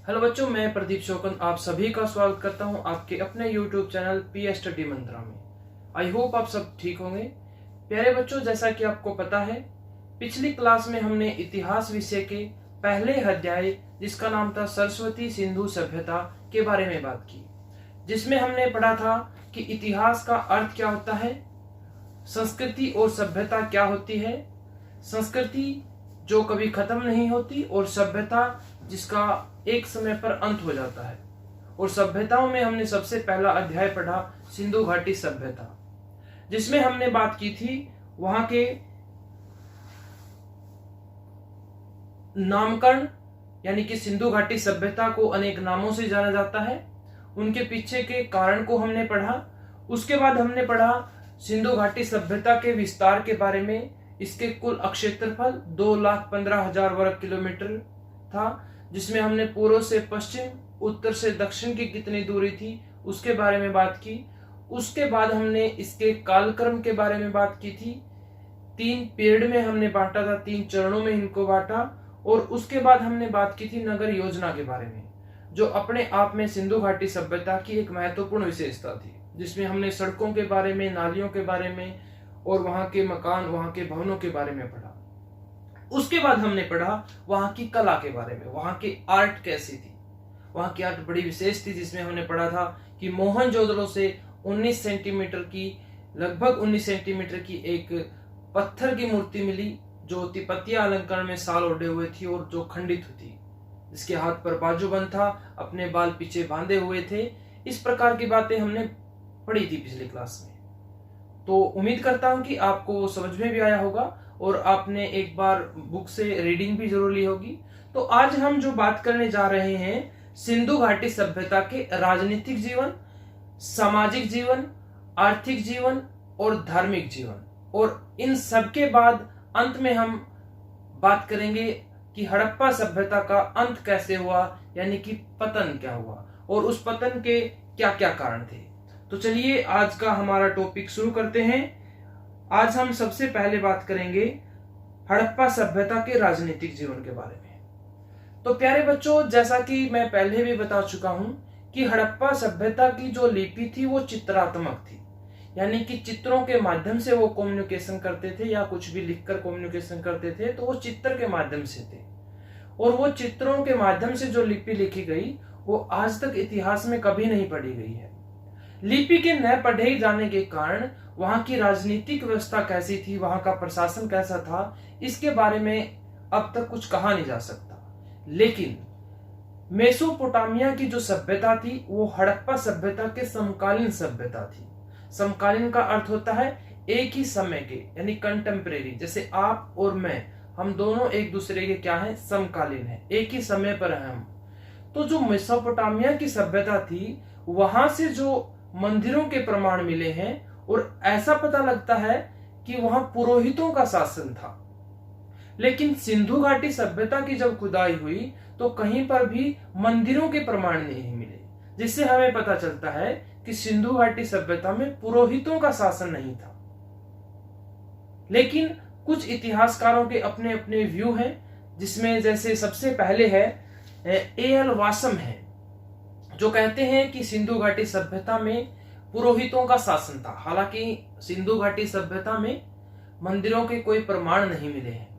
Hello बच्चों, मैं प्रदीप शोकन आप सभी का स्वागत करता हूं आपके अपने YouTube चैनल पी स्टडी मंत्रा में। आई होप आप सब ठीक होंगे। प्यारे बच्चों, जैसा कि आपको पता है, पिछली क्लास में हमने इतिहास विषय के पहले अध्याय जिसका नाम था सरस्वती सिंधु सभ्यता के बारे में बात की, जिसमें हमने पढ़ा था कि इतिहास का अर्थ क्या होता है, संस्कृति और सभ्यता क्या होती है, संस्कृति जो कभी खत्म नहीं होती और सभ्यता जिसका एक समय पर अंत हो जाता है। और सभ्यताओं में हमने सबसे पहला अध्याय पढ़ा सिंधु घाटी सभ्यता, जिसमें हमने बात की थी वहां के नामकरण, यानी कि सिंधु घाटी सभ्यता को अनेक नामों से जाना जाता है, उनके पीछे के कारण को हमने पढ़ा। उसके बाद हमने पढ़ा सिंधु घाटी सभ्यता के विस्तार के बारे में। इसके कुल क्षेत्रफल 2,15,000 वर्ग किलोमीटर था, जिसमें हमने पूर्व से पश्चिम, उत्तर से दक्षिण की कितनी दूरी थी उसके बारे में बात की। उसके बाद हमने इसके कालक्रम के बारे में बात की थी। 3 पीरियड में हमने बांटा था, 3 चरणों में इनको बांटा। और उसके बाद हमने बात की थी नगर योजना के बारे में, जो अपने आप में सिंधु घाटी सभ्यता की एक महत्वपूर्ण विशेषता थी, जिसमें हमने सड़कों के बारे में, नालियों के बारे में और वहां के मकान, वहां के भवनों के बारे में पढ़ा। उसके बाद हमने पढ़ा वहां की कला के बारे में, वहां की आर्ट कैसी थी। वहां की आर्ट बड़ी विशेष थी, जिसमें हमने पढ़ा था कि मोहनजोदड़ो से 19 सेंटीमीटर की, लगभग 19 सेंटीमीटर की एक पत्थर की मूर्ति मिली, जो तिपतिया अलंकार में साल ओढ़े हुए थी और जो खंडित थी, जिसके हाथ पर बाजूबंद था, अपने बाल पीछे बांधे हुए थे। इस प्रकार की बातें हमने पढ़ी थी पिछली क्लास में। तो उम्मीद करता हूं कि आपको वो समझ में भी आया होगा और आपने एक बार बुक से रीडिंग भी जरूर ली होगी। तो आज हम जो बात करने जा रहे हैं सिंधु घाटी सभ्यता के राजनीतिक जीवन, सामाजिक जीवन, आर्थिक जीवन और धार्मिक जीवन, और इन सब के बाद अंत में हम बात करेंगे कि हड़प्पा सभ्यता का अंत कैसे हुआ, यानी कि पतन क्या हुआ और उस पतन के क्या क्या कारण थे। तो चलिए आज का हमारा टॉपिक शुरू करते हैं। आज हम सबसे पहले बात करेंगे हड़प्पा सभ्यता के राजनीतिक जीवन के बारे में। तो प्यारे बच्चों, जैसा कि मैं पहले भी बता चुका हूं कि हड़प्पा सभ्यता की जो लिपि थी वो चित्रात्मक थी, यानी कि चित्रों के माध्यम से वो कम्युनिकेशन करते थे, या कुछ भी लिखकर कम्युनिकेशन करते थे तो वो चित्र के माध्यम से थे। और वो चित्रों के माध्यम से जो लिपि लिखी गई वो आज तक इतिहास में कभी नहीं पढ़ी गई है। लिपि के न पढ़े जाने के कारण वहां की राजनीतिक व्यवस्था कैसी थी, वहां का प्रशासन कैसा था, इसके बारे में अब तक कुछ कहा नहीं जा सकता। लेकिन मेसोपोटामिया की जो सभ्यता थी वो हड़प्पा सभ्यता के समकालीन सभ्यता थी। समकालीन का अर्थ होता है एक ही समय के, यानी कंटेम्परेरी। जैसे आप और मैं, हम दोनों एक दूसरे के क्या हैं, समकालीन हैं, एक ही समय पर हैं हम। तो जो मेसोपोटामिया की सभ्यता थी वहां से जो मंदिरों के प्रमाण मिले हैं और ऐसा पता लगता है कि वहां पुरोहितों का शासन था। लेकिन सिंधु घाटी सभ्यता की जब खुदाई हुई तो कहीं पर भी मंदिरों के प्रमाण नहीं मिले, जिससे हमें पता चलता है कि सिंधु घाटी सभ्यता में पुरोहितों का शासन नहीं था। लेकिन कुछ इतिहासकारों के अपने अपने व्यू हैं, जिसमें जैसे सबसे पहले है A.L. वासम है, जो कहते हैं कि सिंधु घाटी सभ्यता में पुरोहितों का शासन था। हालांकि सिंधु घाटी सभ्यता में मंदिरों के कोई प्रमाण नहीं मिले हैं।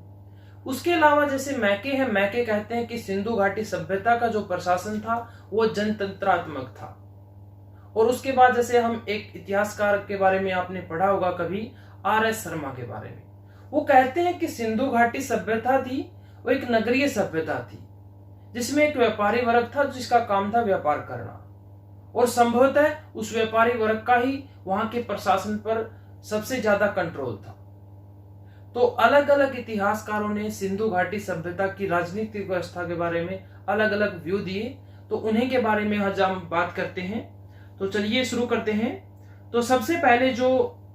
उसके अलावा जैसे मैके है, मैके कहते हैं कि सिंधु घाटी सभ्यता का जो प्रशासन था वो जनतंत्रात्मक था। और उसके बाद जैसे हम एक इतिहासकार के बारे में आपने पढ़ा होगा कभी, R.S. शर्मा के बारे में, वो कहते हैं कि सिंधु घाटी सभ्यता थी वो एक नगरीय सभ्यता थी, जिसमें एक व्यापारी वर्ग था जिसका काम था व्यापार करना, और संभवतः उस व्यापारी वर्ग का ही वहां के प्रशासन पर सबसे ज्यादा कंट्रोल था। तो अलग अलग इतिहासकारों ने सिंधु घाटी सभ्यता की राजनीतिक व्यवस्था के बारे में अलग अलग व्यू दिए, तो उन्हीं के बारे में आज हम बात करते हैं। तो चलिए शुरू करते हैं। तो सबसे पहले जो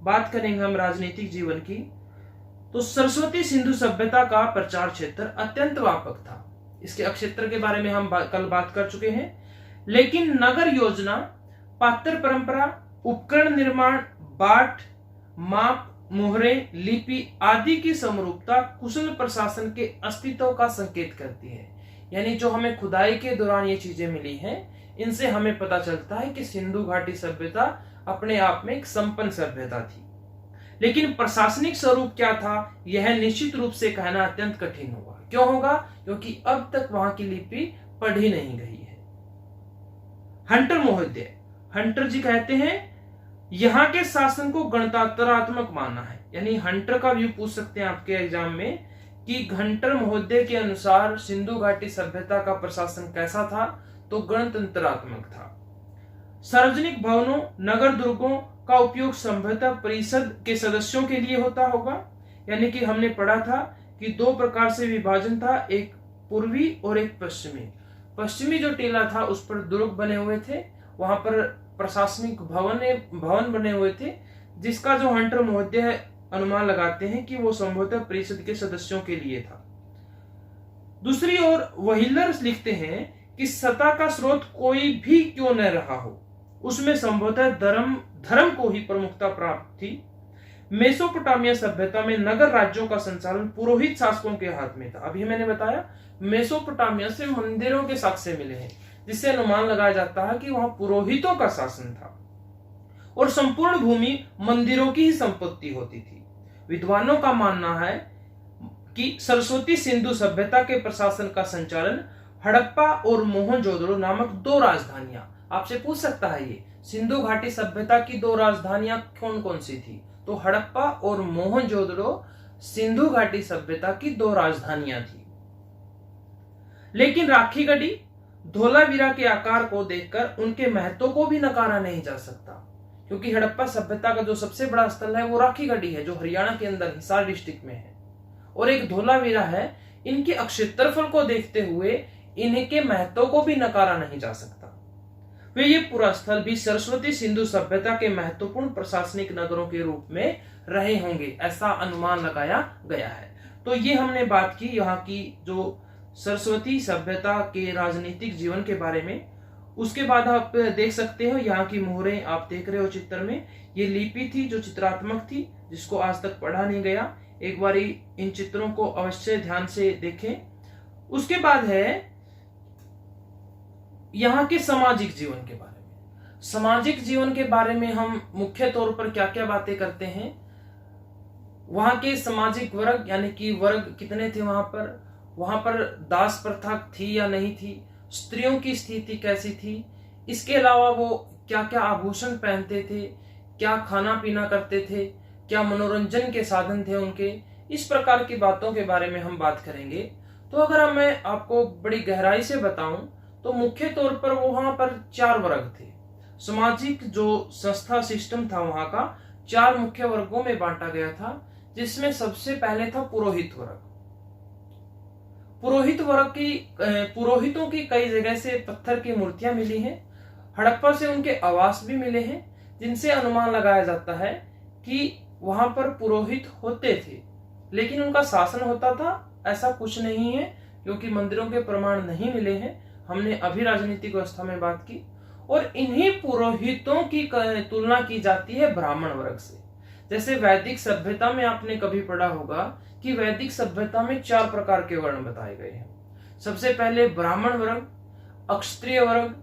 बात करेंगे हम राजनीतिक जीवन की, तो सरस्वती सिंधु सभ्यता का प्रचार क्षेत्र अत्यंत व्यापक था। इसके क्षेत्र के बारे में हम कल बात कर चुके हैं। लेकिन नगर योजना, पात्र परंपरा, उपकरण निर्माण, बाट, माप, मोहरे, लिपि आदि की समरूपता कुशल प्रशासन के अस्तित्व का संकेत करती है। यानी जो हमें खुदाई के दौरान ये चीजें मिली हैं, इनसे हमें पता चलता है कि सिंधु घाटी सभ्यता अपने आप में एक संपन्न सभ्यता थी। लेकिन प्रशासनिक स्वरूप क्या था, यह निश्चित रूप से कहना अत्यंत कठिन होगा। क्यों होगा? क्योंकि अब तक वहां की लिपि पढ़ी नहीं गई है। हंटर महोदय, हंटर जी कहते हैं यहां के शासन को गणतंत्रात्मक माना है। यानी हंटर का व्यू पूछ सकते हैं आपके एग्जाम में कि हंटर महोदय के अनुसार सिंधु घाटी सभ्यता का प्रशासन कैसा था, तो गणतंत्रात्मक था। सार्वजनिक भवनों, नगर दुर्गों का उपयोग संभवतः परिषद के सदस्यों के लिए होता होगा। यानी कि हमने पढ़ा था कि दो प्रकार से विभाजन था, एक पूर्वी और एक पश्चिमी। पश्चिमी जो टीला था उस पर दुर्ग बने हुए थे, वहां पर प्रशासनिक भवन बने हुए थे, जिसका जो हंटर महोदय अनुमान लगाते हैं कि वो संभवतः परिषद के सदस्यों के लिए था। दूसरी ओर व्हीलर लिखते हैं कि सत्ता का स्रोत कोई भी क्यों न रहा हो, उसमें संभवतः धर्म को ही प्रमुखता प्राप्त थी। मेसोपोटामिया सभ्यता में नगर राज्यों का संचालन पुरोहित शासकों के हाथ में था। अभी मैंने बताया मेसोपोटामिया से मंदिरों के साक्ष्य मिले हैं, जिससे अनुमान लगाया जाता है कि वहां पुरोहितों का शासन था और संपूर्ण भूमि मंदिरों की ही संपत्ति होती थी। विद्वानों का मानना है कि सरस्वती सिंधु सभ्यता के प्रशासन का संचालन हड़प्पा और मोहनजोदड़ो नामक दो राजधानियां, आपसे पूछ सकता है ये सिंधु घाटी सभ्यता की दो राजधानियां कौन कौन सी थी, तो हड़प्पा और मोहनजोदड़ो सिंधु घाटी सभ्यता की दो राजधानियां थी। लेकिन राखी गढ़ी, धोलावीरा के आकार को देखकर उनके महत्व को भी नकारा नहीं जा सकता, क्योंकि हड़प्पा सभ्यता का जो सबसे बड़ा स्थल है वो राखी गढ़ी है, जो हरियाणा के अंदर हिसार डिस्ट्रिक्ट में है, और एक धोलावीरा है। इनके क्षेत्रफल को देखते हुए इनके महत्व को भी नकारा नहीं जा सकता। वे ये पूरा स्थल भी सरस्वती सिंधु सभ्यता के महत्वपूर्ण प्रशासनिक नगरों के रूप में रहे होंगे, ऐसा अनुमान लगाया गया है। तो ये हमने बात की यहाँ की जो सरस्वती सभ्यता के राजनीतिक जीवन के बारे में। उसके बाद आप देख सकते हो यहाँ की मोहरें आप देख रहे हो चित्र में, ये लिपि थी जो चित्रात्मक थी, जिसको आज तक पढ़ा नहीं गया। एक बार इन चित्रों को अवश्य ध्यान से देखें। उसके बाद है यहाँ के सामाजिक जीवन के बारे में। सामाजिक जीवन के बारे में हम मुख्य तौर पर क्या क्या बातें करते हैं, वहां के सामाजिक वर्ग, यानी कि वर्ग कितने थे वहां पर दास प्रथा थी या नहीं थी, स्त्रियों की स्थिति कैसी थी, इसके अलावा वो क्या क्या आभूषण पहनते थे, क्या खाना पीना करते थे, क्या मनोरंजन के साधन थे उनके, इस प्रकार की बातों के बारे में हम बात करेंगे। तो अगर मैं आपको बड़ी गहराई से बताऊं तो मुख्य तौर पर वहां पर चार वर्ग थे। सामाजिक जो संस्था सिस्टम था वहां का चार मुख्य वर्गों में बांटा गया था, जिसमें सबसे पहले था पुरोहित वर्ग। पुरोहितों की कई जगह से पत्थर की मूर्तियां मिली हैं। हड़प्पा से उनके आवास भी मिले हैं, जिनसे अनुमान लगाया जाता है कि वहां पर पुरोहित होते थे, लेकिन उनका शासन होता था ऐसा कुछ नहीं है, क्योंकि मंदिरों के प्रमाण नहीं मिले हैं। हमने अभी राजनीतिक व्यवस्था में बात की। और इन्हीं पुरोहितों की तुलना की जाती है ब्राह्मण वर्ग से। जैसे वैदिक सभ्यता में आपने कभी पढ़ा होगा कि वैदिक सभ्यता में चार प्रकार के वर्ण बताए गए हैं। सबसे पहले ब्राह्मण वर्ग, क्षत्रिय वर्ग,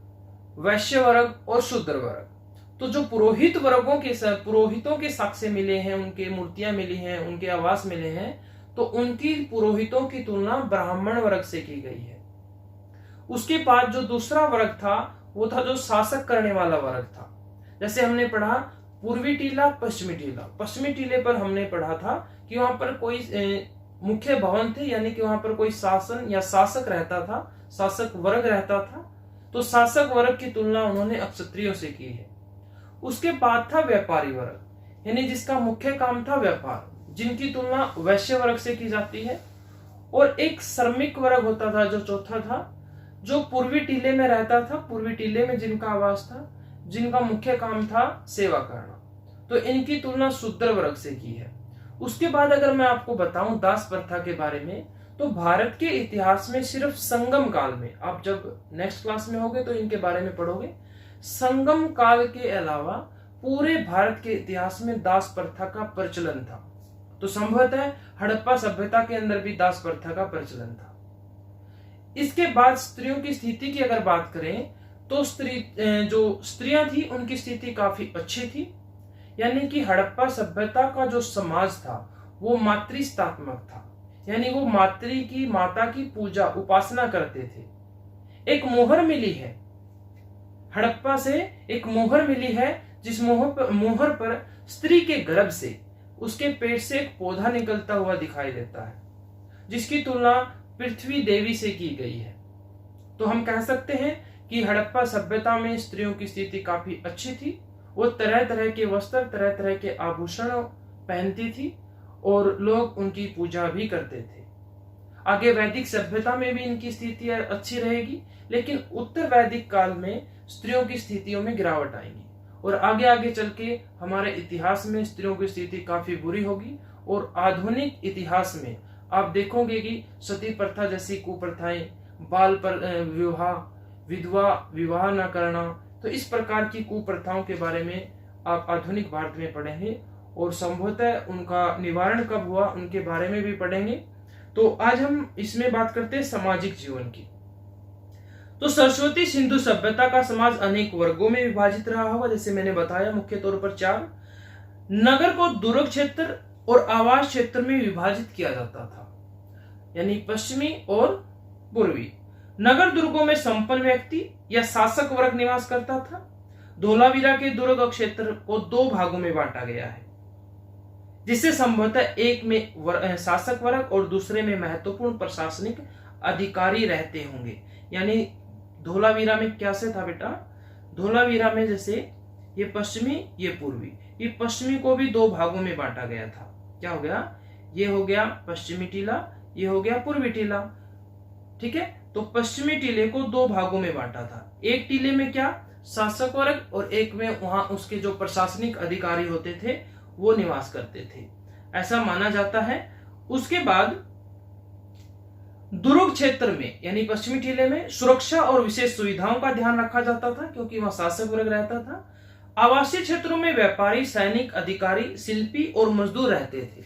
वैश्य वर्ग और शूद्र वर्ग। तो जो पुरोहितों के साक्ष्य मिले हैं, उनके मूर्तियां मिली हैं, उनके आवास मिले हैं, तो उनकी पुरोहितों की तुलना ब्राह्मण वर्ग से की गई है। उसके बाद जो दूसरा वर्ग था वो था जो शासक करने वाला वर्ग था। जैसे हमने पढ़ा पूर्वी टीला, पश्चिमी टीला। पश्चिमी टीले पर हमने पढ़ा था कि वहां पर कोई मुख्य भवन थे, यानी कि वहां पर कोई शासन या शासक रहता था, शासक वर्ग रहता था। तो शासक वर्ग की तुलना उन्होंने क्षत्रियों से की है। उसके बाद था व्यापारी वर्ग, यानी जिसका मुख्य काम था व्यापार, जिनकी तुलना वैश्य वर्ग से की जाती है। और एक श्रमिक वर्ग होता था जो चौथा था, जो पूर्वी टीले में रहता था, पूर्वी टीले में जिनका आवास था, जिनका मुख्य काम था सेवा करना। तो इनकी तुलना शूद्र वर्ग से की है। उसके बाद अगर मैं आपको बताऊं दास प्रथा के बारे में, तो भारत के इतिहास में सिर्फ संगम काल में, आप जब नेक्स्ट क्लास में होगे तो इनके बारे में पढ़ोगे, संगम काल के अलावा पूरे भारत के इतिहास में दास प्रथा का प्रचलन था। तो संभवतः हड़प्पा सभ्यता के अंदर भी दास प्रथा का प्रचलन था। इसके बाद स्त्रियों की स्थिति की अगर बात करें तो जो स्त्रियां थी उनकी स्थिति काफी अच्छी थी। यानी कि हड़प्पा सभ्यता का जो समाज था वो मातृस्तात्मक था, यानी वो माता की पूजा उपासना करते थे। एक मोहर मिली है हड़प्पा से, एक मोहर मिली है जिस मोहर पर स्त्री के गर्भ से, उसके पेट से एक पौधा निकलता हुआ दिखाई देता है, जिसकी तुलना पृथ्वी देवी से की गई है। तो हम कह सकते हैं कि हड़प्पा सभ्यता में स्त्रियों की स्थिति काफी अच्छी थी। वो तरह तरह के वस्त्र, तरह तरह के आभूषण पहनती थी और लोग उनकी पूजा भी करते थे। आगे वैदिक सभ्यता में भी इनकी स्थिति अच्छी रहेगी, लेकिन उत्तर वैदिक काल में स्त्रियों की स्थितियों में गिरावट आएगी और आगे आगे चल के हमारे इतिहास में स्त्रियों की स्थिति काफी बुरी होगी। और आधुनिक इतिहास में आप देखोगे कि सती प्रथा जैसी कुप्रथाएं, बाल पर विवाह, विधवा विवाह न करना, तो इस प्रकार की कुप्रथाओं के बारे में आप आधुनिक भारत में पढ़ेंगे और संभवतः उनका निवारण कब हुआ उनके बारे में भी पढ़ेंगे। तो आज हम इसमें बात करते हैं सामाजिक जीवन की। तो सरस्वती सिंधु सभ्यता का समाज अनेक वर्गों में विभाजित रहा होगा, जैसे मैंने बताया मुख्य तौर पर 4। नगर को दुर्ग क्षेत्र और आवास क्षेत्र में विभाजित किया जाता था, यानी पश्चिमी और पूर्वी। नगर दुर्गों में संपन्न व्यक्ति या शासक वर्ग निवास करता था। धोलावीरा के दुर्ग क्षेत्र को 2 भागों में बांटा गया है, जिससे संभवतः एक में शासक वर्ग और दूसरे में महत्वपूर्ण प्रशासनिक अधिकारी रहते होंगे। यानी धोलावीरा में कैसे था बेटा, धोलावीरा में जैसे ये पश्चिमी ये पूर्वी, ये पश्चिमी को भी 2 भागों में बांटा गया था। क्या हो गया, ये हो गया पश्चिमी टीला, ये हो गया पूर्वी टीला। ठीक है, तो पश्चिमी टीले को 2 भागों में बांटा था। एक टीले में क्या, शासक वर्ग, और एक में वहां उसके जो प्रशासनिक अधिकारी होते थे वो निवास करते थे, ऐसा माना जाता है। उसके बाद दुर्ग क्षेत्र में यानी पश्चिमी टीले में सुरक्षा और विशेष सुविधाओं का ध्यान रखा जाता था, क्योंकि वहां शासक वर्ग रहता था। आवासीय क्षेत्रों में व्यापारी, सैनिक, अधिकारी, शिल्पी और मजदूर रहते थे।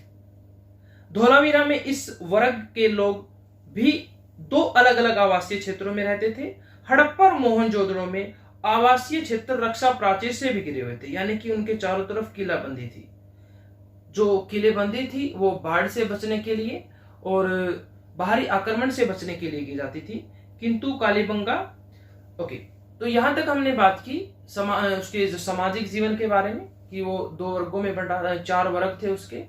धोलावीरा में इस वर्ग के लोग भी 2 अलग अलग आवासीय क्षेत्रों में रहते थे। हड़प्पा और मोहनजोदड़ो में आवासीय क्षेत्र रक्षा प्राचीर से भी घिरे हुए थे, यानी कि उनके चारों तरफ किलाबंदी थी। जो किलेबंदी थी वो बाढ़ से बचने के लिए और बाहरी आक्रमण से बचने के लिए की जाती थी। किंतु कालीबंगा, ओके, तो यहां तक हमने बात की उसके जो सामाजिक जीवन के बारे में, कि वो 2 वर्गों में बंटा, 4 वर्ग थे उसके।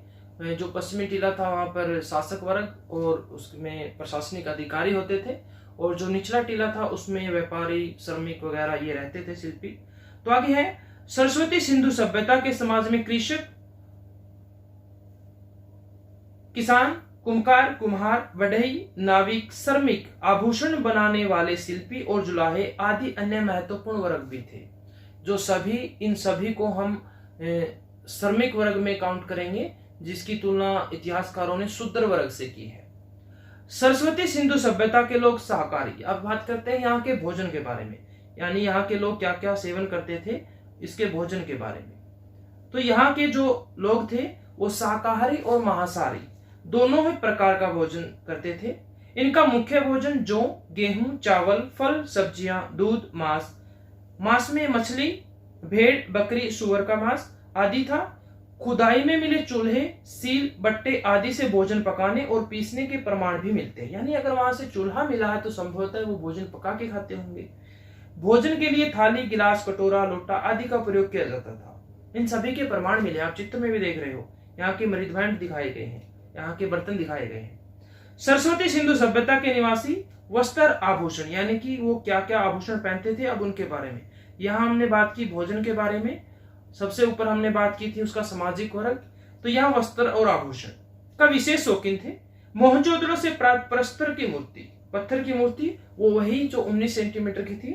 जो पश्चिमी टीला था वहां पर शासक वर्ग और उसमें प्रशासनिक अधिकारी होते थे, और जो निचला टीला था उसमें व्यापारी, श्रमिक वगैरह ये रहते थे, शिल्पी। तो आगे है सरस्वती सिंधु सभ्यता के समाज में कृषक, किसान, कुम्हार, बढ़ई, नाविक, श्रमिक, आभूषण बनाने वाले शिल्पी और जुलाहे आदि अन्य महत्वपूर्ण वर्ग भी थे, जो इन सभी को हम श्रमिक वर्ग में काउंट करेंगे, जिसकी तुलना इतिहासकारों ने शूद्र वर्ग से की है। सरस्वती सिंधु सभ्यता के लोग शाकाहारी। अब बात करते हैं यहाँ के भोजन के बारे में, यानी यहाँ के लोग क्या क्या सेवन करते थे, इसके भोजन के बारे में। तो यहाँ के जो लोग थे वो शाकाहारी और मांसाहारी दोनों ही प्रकार का भोजन करते थे। इनका मुख्य भोजन जौ, गेहूं, चावल, फल, सब्जियां, दूध, मांस में मछली, भेड़, बकरी, सुअर का मांस आदि था। खुदाई में मिले चूल्हे, सील, बट्टे आदि से भोजन पकाने और पीसने के प्रमाण भी मिलते हैं, यानी अगर वहां से चूल्हा मिला है तो संभवतः वो भोजन पका के खाते होंगे। भोजन के लिए थाली, गिलास, कटोरा, लोटा आदि का प्रयोग किया जाता था। इन सभी के प्रमाण मिले, आप चित्र में भी देख रहे हो, यहाँ के मृदभांड दिखाए गए हैं, यहाँ के बर्तन दिखाए गए हैं। सरस्वती सिंधु सभ्यता के निवासी वस्त्र, आभूषण, यानी कि वो क्या क्या आभूषण पहनते थे, अब उनके बारे में। यहाँ हमने बात की भोजन के बारे में, सबसे ऊपर हमने बात की थी उसका सामाजिक वर्ग। तो यहाँ वस्त्र और आभूषण का विशेष शौकीन थे। मोहनजोदड़ो से प्राप्त प्रस्तर की मूर्ति, पत्थर की मूर्ति, वो वही जो 19 सेंटीमीटर की थी।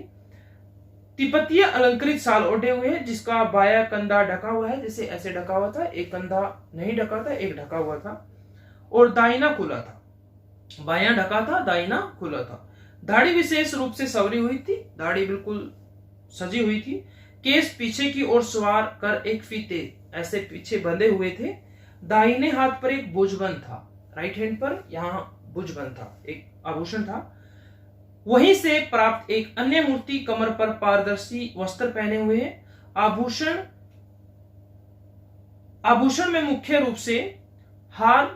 तिब्बतीय अलंकृत शाल ओढ़े हुए है, जिसका बाया कंधा ढका हुआ है, जैसे ऐसे ढका हुआ था, एक कंधा नहीं ढका था, एक ढका हुआ था, और दाहिना खुला था। बायां ढका था, दाहिना खुला था। दाढ़ी विशेष रूप से सवरी हुई थी, दाढ़ी बिल्कुल सजी हुई थी। केस पीछे की ओर सवार कर एक फीते ऐसे पीछे बंधे हुए थे। दाहिने हाथ पर एक भुजबंद था, राइट हैंड पर यहाँ भुजबंद था, एक आभूषण था। वहीं से प्राप्त एक अन्य मूर्ति कमर पर पारदर्शी वस्त्र पहने हुए है। आभूषण में मुख्य रूप से हार,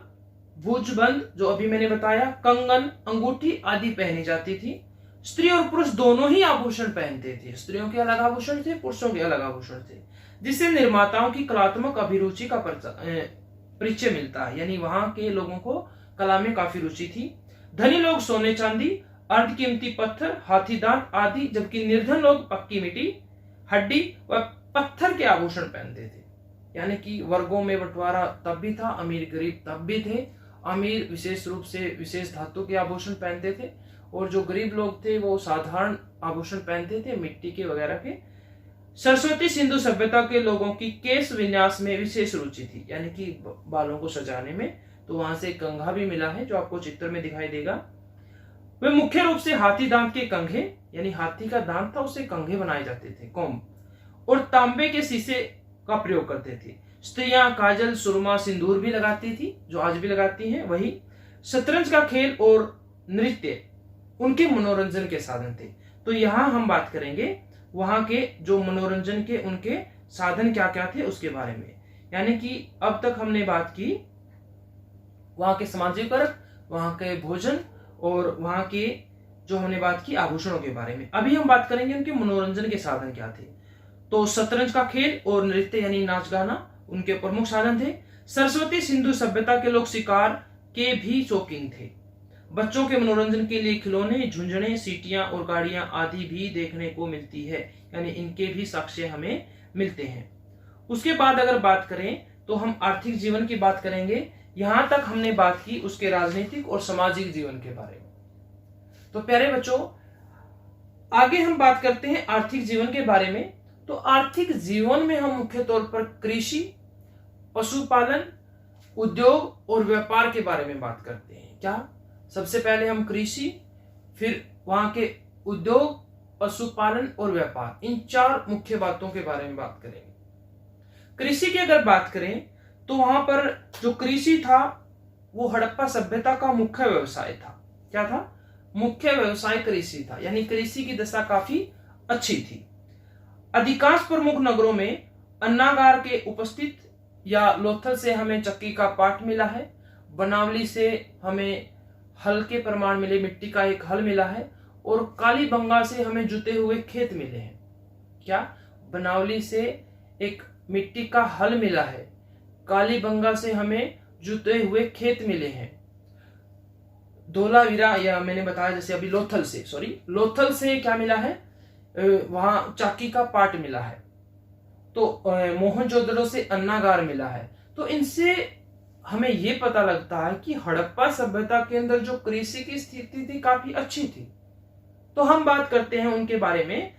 भुजबंद जो अभी मैंने बताया, कंगन, अंगूठी आदि पहनी जाती थी। स्त्री और पुरुष दोनों ही आभूषण पहनते थे। स्त्रियों के अलग आभूषण थे, पुरुषों के अलग आभूषण थे, जिससे निर्माताओं की कलात्मक अभिरुचि का परिचय मिलता है। यानी वहां के लोगों को कला में काफी रुचि थी। धनी लोग सोने चांदी, अर्धकीमती पत्थर, हाथी दांत आदि, जबकि निर्धन लोग पक्की मिट्टी, हड्डी व पत्थर के आभूषण पहनते थे। यानी कि वर्गों में बंटवारा तब भी था, अमीर गरीब तब भी थे। अमीर विशेष रूप से विशेष धातु के आभूषण पहनते थे और जो गरीब लोग थे वो साधारण आभूषण पहनते थे, मिट्टी के वगैरह के। सरस्वती सिंधु सभ्यता के लोगों की केश विन्यास में विशेष रुचि थी, यानी कि बालों को सजाने में। तो वहां से कंघा भी मिला है जो आपको चित्र में दिखाई देगा। वे मुख्य रूप से हाथी दांत के कंघे, यानी हाथी का दांत था उससे कंघे बनाए जाते थे, कोम, और तांबे के शीशे का प्रयोग करते थे। स्त्रियां काजल, सुरमा, सिंदूर भी लगाती थी, जो आज भी लगाती हैं। वही शतरंज का खेल और नृत्य उनके मनोरंजन के साधन थे। तो यहां हम बात करेंगे वहां के जो मनोरंजन के उनके साधन क्या क्या थे उसके बारे में। यानी कि अब तक हमने बात की वहां के सामाजिक वर्ग, वहां के भोजन और वहां के जो हमने बात की आभूषणों के बारे में। अभी हम बात करेंगे उनके मनोरंजन के साधन क्या थे। तो शतरंज का खेल और नृत्य यानी नाच गाना उनके प्रमुख साधन थे। सरस्वती सिंधु सभ्यता के लोग शिकार के भी शौकीन थे। बच्चों के मनोरंजन के लिए खिलौने, झुंझुने, सीटियां और गाड़ियां आदि भी देखने को मिलती है, यानी इनके भी साक्ष्य हमें मिलते हैं। उसके बाद अगर बात करें तो हम आर्थिक जीवन की बात करेंगे। यहां तक हमने बात की उसके राजनीतिक और सामाजिक जीवन के बारे में। तो प्यारे बच्चों, आगे हम बात करते हैं आर्थिक जीवन के बारे में। तो आर्थिक जीवन में हम मुख्य तौर पर कृषि, पशुपालन, उद्योग और व्यापार के बारे में बात करते हैं। क्या सबसे पहले हम कृषि, फिर वहां के उद्योग, पशुपालन और व्यापार, इन चार मुख्य बातों के बारे में बात करेंगे। कृषि की अगर बात करें तो वहां पर जो कृषि था वो हड़प्पा सभ्यता का मुख्य व्यवसाय था। क्या था? मुख्य व्यवसाय कृषि था, यानी कृषि की दशा काफी अच्छी थी। अधिकांश प्रमुख नगरों में अन्नागार के उपस्थित या लोथल से हमें चक्की का पाट मिला है। बनावली से हमें हल के प्रमाण मिले, मिट्टी का एक हल मिला है। और कालीबंगा से हमें जुते हुए खेत मिले हैं। क्या? बनावली से एक मिट्टी का हल मिला है, कालीबंगा से हमें जुते हुए खेत मिले हैं। धोलावीरा, या मैंने बताया जैसे अभी लोथल से क्या मिला है? वहां चाकी का पाट मिला है। तो मोहनजोदड़ो से अन्नागार मिला है। तो इनसे हमें यह पता लगता है कि हड़प्पा सभ्यता के अंदर जो कृषि की स्थिति थी काफी अच्छी थी। तो हम बात करते हैं उनके बारे में।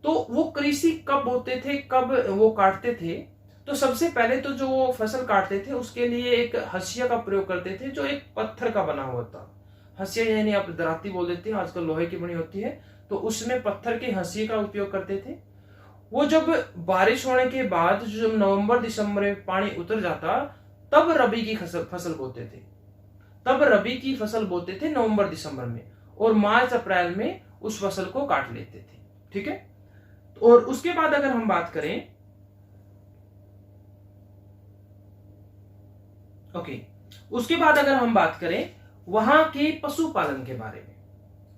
तो वो कृषि कब होते थे, कब वो काटते थे? तो सबसे पहले तो जो वो फसल काटते थे उसके लिए एक हंसिया का प्रयोग करते थे, जो एक पत्थर का बना हुआ था। हंसिया यानी आप दराती बोल देते हैं, आजकल लोहे की बनी होती है। तो उसमें पत्थर के हंसिये का उपयोग करते थे। वो जब बारिश होने के बाद जब नवंबर दिसंबर में पानी उतर जाता तब रबी की फसल बोते थे। नवंबर दिसंबर में, और मार्च अप्रैल में उस फसल को काट लेते थे। ठीक है। और उसके बाद अगर हम बात करें उसके बाद अगर हम बात करें वहां के पशुपालन के बारे में,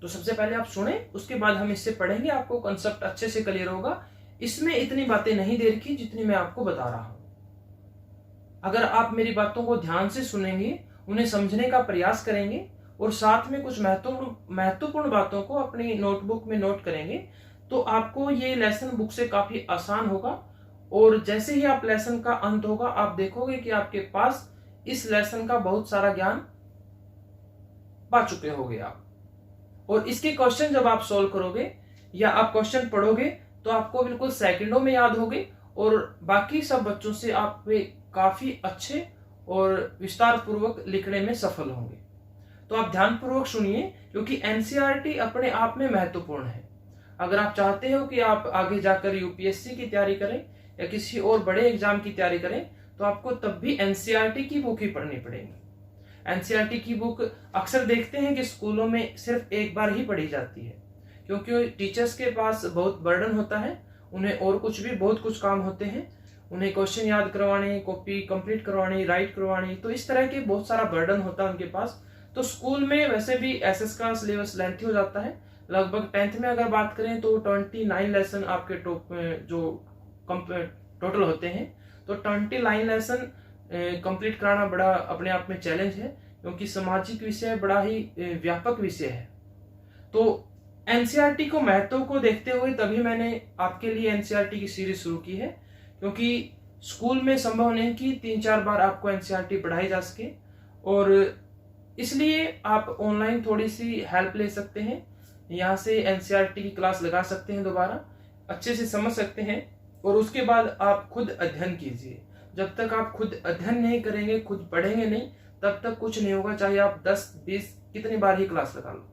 तो सबसे पहले आप सुने, उसके बाद हम इससे पढ़ेंगे, आपको कंसेप्ट अच्छे से क्लियर होगा। इसमें इतनी बातें नहीं दे रखी जितनी मैं आपको बता रहा हूं। अगर आप मेरी बातों को ध्यान से सुनेंगे, उन्हें समझने का प्रयास करेंगे और साथ में कुछ महत्वपूर्ण बातों को अपनी नोटबुक में नोट करेंगे, तो आपको ये लेसन बुक से काफी आसान होगा। और जैसे ही आप लेसन का अंत होगा, आप देखोगे कि आपके पास इस लेसन का बहुत सारा ज्ञान पा चुके होगे आप। और इसके क्वेश्चन जब आप सॉल्व करोगे या आप क्वेश्चन पढ़ोगे तो आपको बिल्कुल सेकंडों में याद होंगे और बाकी सब बच्चों से आप काफी अच्छे और विस्तार पूर्वक लिखने में सफल होंगे। तो आप ध्यानपूर्वक सुनिए, क्योंकि एनसीईआरटी अपने आप में महत्वपूर्ण है। अगर आप चाहते हो कि आप आगे जाकर यूपीएससी की तैयारी करें या किसी और बड़े एग्जाम की तैयारी करें, तो आपको तब भी एनसीईआरटी की बुक ही पढ़नी पड़ेगी। एनसीईआरटी की बुक अक्सर देखते हैं कि स्कूलों में सिर्फ एक बार ही पढ़ी जाती है, क्योंकि टीचर्स के पास बहुत बर्डन होता है, उन्हें और कुछ भी बहुत कुछ काम होते हैं, उन्हें क्वेश्चन याद करवाने, कॉपी कंप्लीट करवानी, राइट करवानी, तो इस तरह के बहुत सारा बर्डन होता है उनके पास। तो स्कूल में वैसे भी एसएस का सिलेबस लेंथी हो जाता है। लगभग 10th में अगर बात करें तो 29 लेसन आपके टोटल होते हैं। तो 29 लेसन कंप्लीट कराना बड़ा अपने आप में चैलेंज है, क्योंकि सामाजिक विषय बड़ा ही व्यापक विषय है। तो एनसीईआरटी को महत्व को देखते हुए तभी मैंने आपके लिए एनसीईआरटी की सीरीज शुरू की है, क्योंकि स्कूल में संभव नहीं कि 3-4 बार आपको एनसीईआरटी पढ़ाई जा सके, और इसलिए आप ऑनलाइन थोड़ी सी हेल्प ले सकते हैं। यहाँ से एनसीईआरटी की क्लास लगा सकते हैं, दोबारा अच्छे से समझ सकते हैं, और उसके बाद आप खुद अध्ययन कीजिए। जब तक आप खुद अध्ययन नहीं करेंगे, खुद पढ़ेंगे नहीं, तब तक कुछ नहीं होगा। चाहे आप 10-20 कितनी बार ही क्लास लगा लो,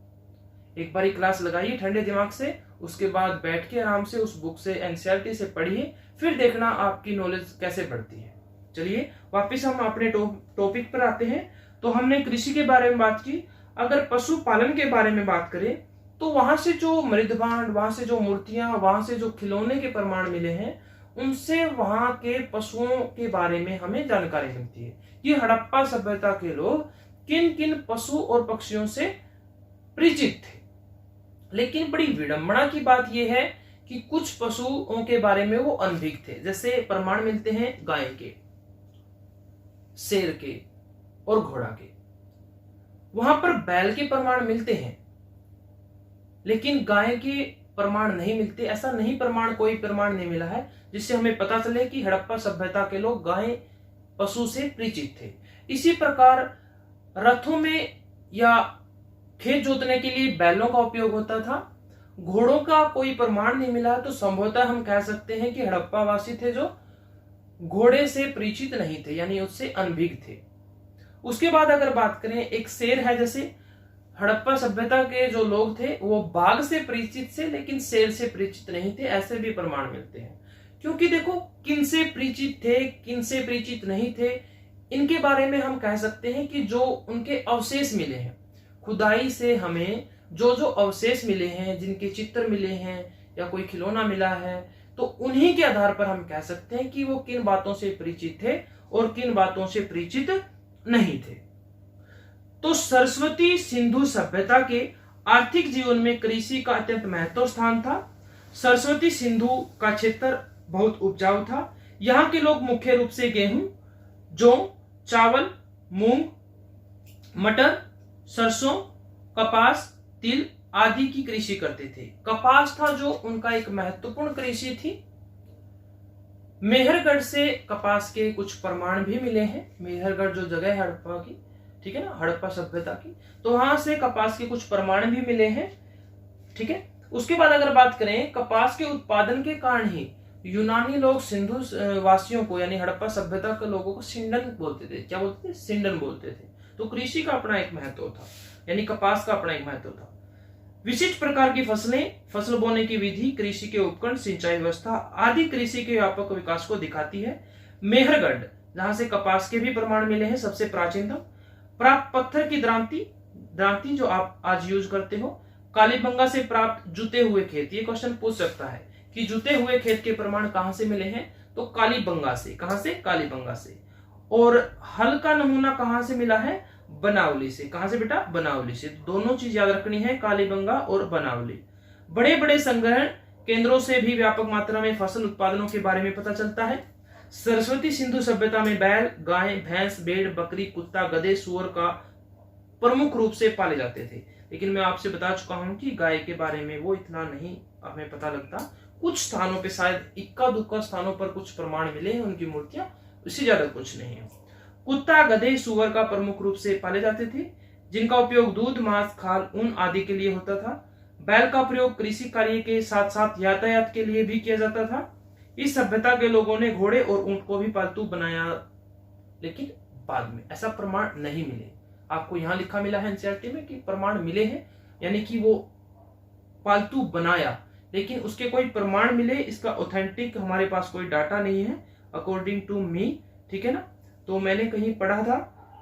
एक बार ही क्लास लगाइए ठंडे दिमाग से, उसके बाद बैठ के आराम से उस बुक से एनसीईआरटी से पढ़िए, फिर देखना आपकी नॉलेज कैसे बढ़ती है। चलिए वापस हम अपने टॉपिक पर आते हैं। तो हमने कृषि के बारे में बात की। अगर पशुपालन के बारे में बात करें तो वहां से जो मृदभांड, वहां से जो मूर्तियां, वहां से जो खिलौने के प्रमाण मिले हैं, उनसे वहां के पशुओं के बारे में हमें जानकारी मिलती है कि हड़प्पा सभ्यता के लोग किन किन पशु और पक्षियों से परिचित थे। लेकिन बड़ी विडंबना की बात यह है कि कुछ पशुओं के बारे में वो अनभिज्ञ थे। जैसे प्रमाण मिलते हैं गाय के, शेर के और घोड़ा के। वहां पर बैल के प्रमाण मिलते हैं, लेकिन गाय के प्रमाण नहीं मिलते। ऐसा नहीं कोई प्रमाण नहीं मिला है जिससे हमें पता चले कि हड़प्पा सभ्यता के लोग गाय पशु से परिचित थे। इसी प्रकार रथों में या खेत जोतने के लिए बैलों का उपयोग होता था। घोड़ों का कोई प्रमाण नहीं मिला, तो संभवतः हम कह सकते हैं कि हड़प्पा वासी थे जो घोड़े से परिचित नहीं थे, यानी उससे अनभिज्ञ थे। उसके बाद अगर बात करें, एक शेर है। जैसे हड़प्पा सभ्यता के जो लोग थे वो बाघ से परिचित से, लेकिन शेर से परिचित नहीं थे, ऐसे भी प्रमाण मिलते हैं। क्योंकि देखो, किन से परिचित थे, किन से परिचित नहीं थे, इनके बारे में हम कह सकते हैं कि जो उनके अवशेष मिले हैं, खुदाई से हमें जो जो अवशेष मिले हैं, जिनके चित्र मिले हैं या कोई खिलौना मिला है, तो उन्हीं के आधार पर हम कह सकते हैं कि वो किन बातों से परिचित थे और किन बातों से परिचित नहीं थे। तो सरस्वती सिंधु सभ्यता के आर्थिक जीवन में कृषि का अत्यंत महत्वपूर्ण स्थान था। सरस्वती सिंधु का क्षेत्र बहुत उपजाऊ था। यहाँ के लोग मुख्य रूप से गेहूं, जौ, चावल, मूंग, मटर, सरसों, कपास, तिल आदि की कृषि करते थे। कपास था जो उनका एक महत्वपूर्ण कृषि थी। मेहरगढ़ से कपास के कुछ प्रमाण भी मिले हैं। मेहरगढ़ जो जगह है हड़प्पा की, ठीक है ना, हड़प्पा सभ्यता की, तो वहां से कपास के कुछ प्रमाण भी मिले हैं। ठीक है। उसके बाद अगर बात करें, कपास के उत्पादन के कारण ही यूनानी लोग सिंधु वासियों को, यानी हड़प्पा सभ्यता के लोगों को सिंडन बोलते थे। क्या बोलते थे? सिंडन बोलते थे। तो कृषि का अपना एक महत्व था, यानी कपास का अपना एक महत्व था। विशिष्ट प्रकार की फसलें, फसल बोने की विधि, कृषि के उपकरण, सिंचाई व्यवस्था आदि कृषि के व्यापक विकास को दिखाती है। मेहरगढ़, जहां से कपास के भी प्रमाण मिले हैं, सबसे प्राचीनतम। प्राप्त पत्थर की द्रांति जो आप आज यूज करते हो। कालीबंगा से प्राप्त जुते हुए खेत, ये क्वेश्चन पूछ सकता है कि जुते हुए खेत के प्रमाण कहां से मिले हैं, तो कालीबंगा से। कहां से? कालीबंगा से। और हल का नमूना कहां से मिला है? बनावली से। कहां से बेटा? बनावली से। दोनों चीज याद रखनी है, कालीबंगा और बनावली। बड़े बड़े संग्रहण केंद्रों से भी व्यापक मात्रा में फसल उत्पादनों के बारे में पता चलता है। सरस्वती सिंधु सभ्यता में बैल, गाय, भैंस, भेड़, बकरी, कुत्ता, गधे, सुअर का प्रमुख रूप से पाले जाते थे। लेकिन मैं आपसे बता चुका हूं कि गाय के बारे में वो इतना नहीं हमें पता लगता। कुछ स्थानों पे, शायद इक्का दुक्का स्थानों पर कुछ प्रमाण मिले हैं उनकी मूर्तियां, इससे ज्यादा कुछ नहीं है। कुत्ता, गधे, सुअर का प्रमुख रूप से पाले जाते थे, जिनका उपयोग दूध, मांस, खाल, ऊन आदि के लिए होता था। बैल का प्रयोग कृषि कार्य के साथ साथ यातायात के लिए भी किया जाता था। इस सभ्यता के लोगों ने घोड़े और ऊंट को भी पालतू बनाया, लेकिन बाद में ऐसा प्रमाण नहीं मिले। आपको यहां लिखा मिला है एनसीईआरटी में कि प्रमाण मिले हैं, यानी कि वो पालतू बनाया, लेकिन उसके कोई प्रमाण मिले, इसका ऑथेंटिक हमारे पास कोई डाटा नहीं है, अकॉर्डिंग टू मी। ठीक है ना। तो मैंने कहीं पढ़ा था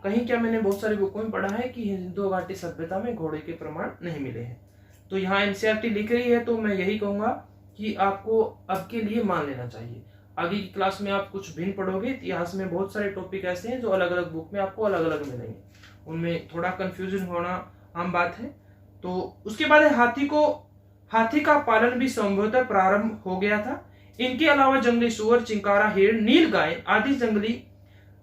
कहीं क्या मैंने बहुत सारी बुकों में पढ़ा है कि सिंधु घाटी सभ्यता में घोड़े के प्रमाण नहीं मिले हैं। तो यहाँ एनसीईआरटी लिख रही है, तो मैं यही कहूंगा कि आपको अब के लिए मान लेना चाहिए। आगे की क्लास में आप कुछ भिन्न पढ़ोगे, इतिहास में बहुत सारे टॉपिक ऐसे हैं जो अलग अलग बुक में आपको अलग अलग मिलेंगे, उनमें थोड़ा कंफ्यूजन होना आम बात है। तो उसके बाद हाथी का पालन भी संभवतः प्रारंभ हो गया था। इनके अलावा जंगली सुअर, चिंकारा, हिरण, नीलगाय आदि जंगली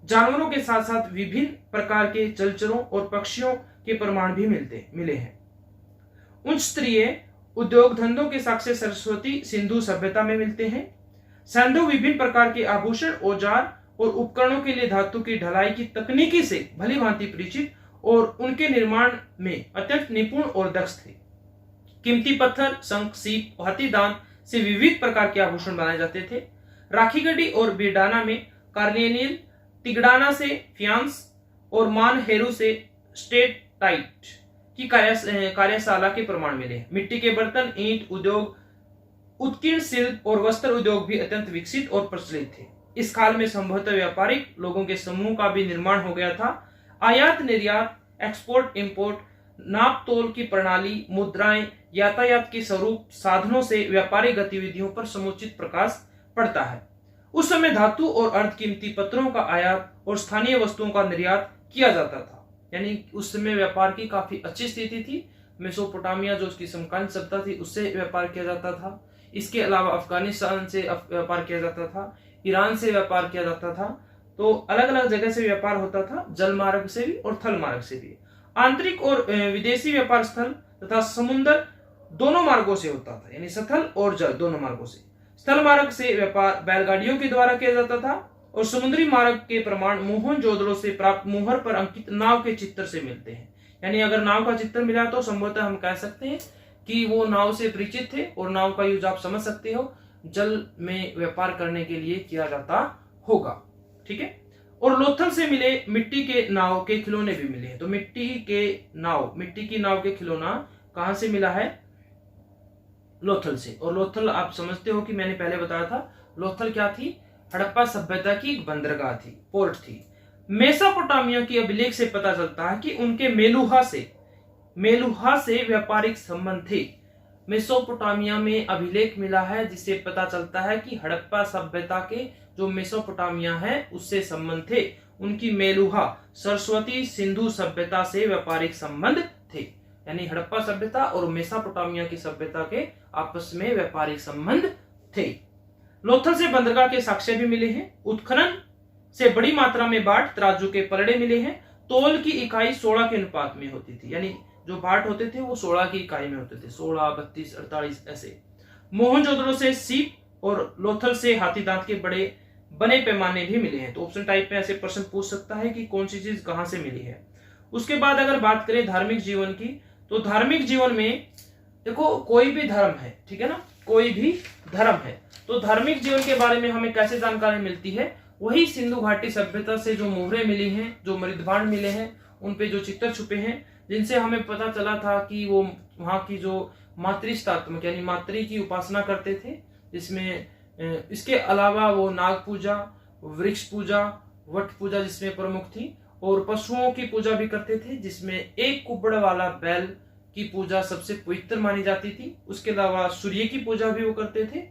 जानवरों के साथ साथ विभिन्न प्रकार के जलचरों और पक्षियों के प्रमाण भी मिले हैं। उच्च स्तरीय उद्योग धंधों के साक्ष्य सरस्वती सिंधु सभ्यता में मिलते हैं। सैंधव विभिन्न प्रकार के आभूषण, औजार और उपकरणों के लिए धातु की ढलाई की तकनीकी से भली भांति परिचित और उनके निर्माण में अत्यंत निपुण और दक्ष थे। कीमती पत्थर, शंख, सीप, हाथी दांत से विविध प्रकार के आभूषण बनाए जाते थे। राखीगढ़ी और बिरडाना में कार्नेनियल, तिगड़ाना से फियांस और मानहेरू से स्टेटाइट की कार्यशाला के प्रमाण मिले। मिट्टी के बर्तन, ईंट उद्योग, उत्कीर्ण शिल्प और वस्त्र उद्योग भी अत्यंत विकसित और प्रचलित थे। इस काल में संभवतः व्यापारिक लोगों के समूह का भी निर्माण हो गया था। आयात निर्यात, एक्सपोर्ट इंपोर्ट, नाप तोल की प्रणाली, मुद्राएं, यातायात के स्वरूप साधनों से व्यापारिक गतिविधियों पर समुचित प्रकाश पड़ता है। उस समय धातु और अर्धकीमती पत्थरों का आयात और स्थानीय वस्तुओं का निर्यात किया जाता था। यानी उस समय व्यापार की काफी अच्छी स्थिति थी। मेसोपोटामिया जो उसकी समकालीन सभ्यता थी, उससे व्यापार किया जाता था। इसके अलावा अफगानिस्तान से व्यापार किया जाता था, ईरान से व्यापार किया जाता था। तो अलग अलग जगह से व्यापार होता था, जल मार्ग से भी और थल मार्ग से भी। आंतरिक और विदेशी व्यापार स्थल तथा समुद्र दोनों मार्गों से होता था, यानी स्थल और जल दोनों मार्गों से। स्थल मार्ग से व्यापार बैलगाड़ियों के द्वारा किया जाता था और समुद्री मार्ग के प्रमाण मोहनजोदड़ो से प्राप्त मुहर पर अंकित नाव के चित्र से मिलते हैं। यानी अगर नाव का चित्र मिला तो संभवतः हम कह सकते हैं कि वो नाव से परिचित थे और नाव का यूज आप समझ सकते हो, जल में व्यापार करने के लिए किया जाता होगा। ठीक है। और लोथल से मिले मिट्टी के नाव के खिलौने भी मिले हैं। तो मिट्टी की नाव के खिलौना कहां से मिला है? लोथल से। और लोथल आप समझते हो कि मैंने पहले बताया था, लोथल क्या थी? हड़प्पा सभ्यता की एक बंदरगाह थी, पोर्ट थी। मेसोपोटामिया की अभिलेख से पता चलता है कि उनके मेलुहा से व्यापारिक संबंध थे। मेसोपोटामिया में अभिलेख मिला है जिससे पता चलता है कि हड़प्पा सभ्यता के जो मेसोपोटामिया है उससे संबंध थे। उनकी मेलुहा सरस्वती सिंधु सभ्यता से व्यापारिक संबंध थे। यानी हड़प्पा सभ्यता और मेसोपोटामिया की सभ्यता के आपस में व्यापारिक संबंध थे। लोथल से बंदरगाह के साक्ष्य भी मिले हैं। उत्खनन से बड़ी मात्रा में बाट, तराजू के पलड़े मिले हैं। तोल की इकाई 16 के अनुपात में होती थी, यानी जो बाट होते थे वो 16 की इकाई में होते थे, 16, 32, 48 ऐसे। मोहनजोदड़ो से सीप और लोथल से हाथी दांत के बने पैमाने भी मिले हैं। तो ऑप्शन टाइप में ऐसे प्रश्न पूछ सकता है कि कौन सी चीज कहां से मिली है। उसके बाद अगर बात करें धार्मिक जीवन की, तो धार्मिक जीवन में देखो कोई भी धर्म है, ठीक है ना, कोई भी धर्म है, तो धार्मिक जीवन के बारे में हमें कैसे जानकारी मिलती है? वही सिंधु घाटी सभ्यता से जो मुहरें मिली हैं, जो मृदभांड मिले हैं, उन पे जो चित्र छुपे हैं, जिनसे हमें पता चला था कि वो वहां की जो मातृस्तात्मक यानी मातृ की उपासना करते थे, जिसमें इसके अलावा वो नाग पूजा, वृक्ष पूजा, वट पूजा जिसमें प्रमुख थी, और पशुओं की पूजा भी करते थे, जिसमें एक कुबड़ वाला बैल की पूजा सबसे पवित्र मानी जाती थी। उसके अलावा सूर्य की पूजा भी वो करते थे।